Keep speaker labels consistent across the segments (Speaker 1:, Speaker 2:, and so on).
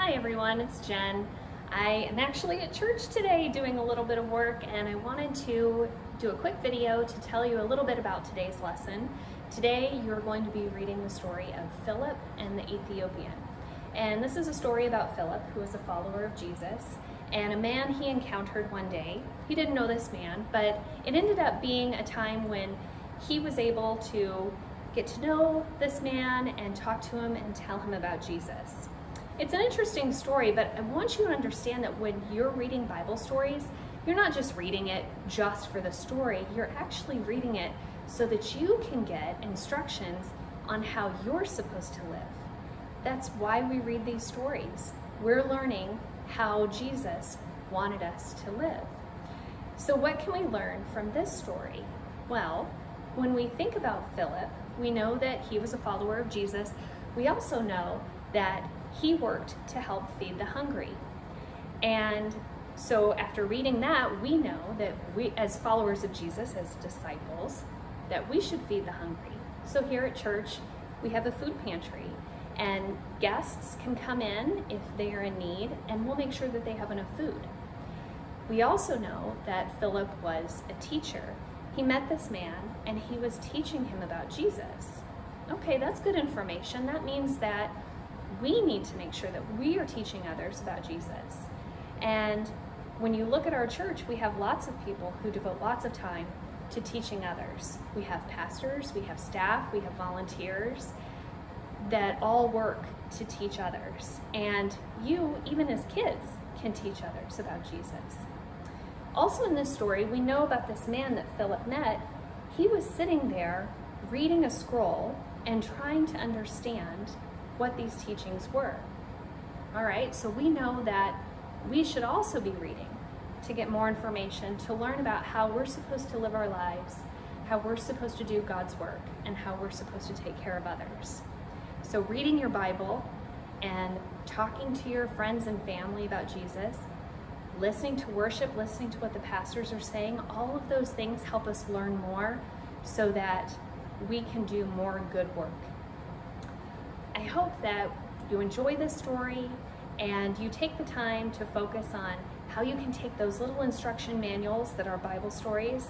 Speaker 1: Hi everyone, it's Jen. I am actually at church today doing a little bit of work, and I wanted to do a quick video to tell you a little bit about today's lesson. Today you're going to be reading the story of Philip and the Ethiopian. And this is a story about Philip, who was a follower of Jesus, and a man he encountered one day. He didn't know this man, but it ended up being a time when he was able to get to know this man and talk to him and tell him about Jesus. It's an interesting story, but I want you to understand that when you're reading Bible stories, you're not just reading it just for the story, you're actually reading it so that you can get instructions on how you're supposed to live. That's why we read these stories. We're learning how Jesus wanted us to live. So what can we learn from this story? Well, when we think about Philip, we know that he was a follower of Jesus. We also know that he worked to help feed the hungry. And so after reading that, we know that we, as followers of Jesus, as disciples, that we should feed the hungry. So here at church, we have a food pantry, and guests can come in if they are in need, and we'll make sure that they have enough food. We also know that Philip was a teacher. He met this man, and he was teaching him about Jesus. Okay, that's good information. That means that we need to make sure that we are teaching others about Jesus. And when you look at our church, we have lots of people who devote lots of time to teaching others. We have pastors, we have staff, we have volunteers that all work to teach others. And you, even as kids, can teach others about Jesus. Also in this story, we know about this man that Philip met. He was sitting there reading a scroll and trying to understand what these teachings were. All right, so we know that we should also be reading to get more information, to learn about how we're supposed to live our lives, how we're supposed to do God's work, and how we're supposed to take care of others. So reading your Bible and talking to your friends and family about Jesus, listening to worship, listening to what the pastors are saying, all of those things help us learn more so that we can do more good work. I hope that you enjoy this story and you take the time to focus on how you can take those little instruction manuals that are Bible stories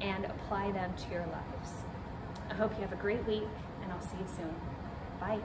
Speaker 1: and apply them to your lives. I hope you have a great week, and I'll see you soon. Bye.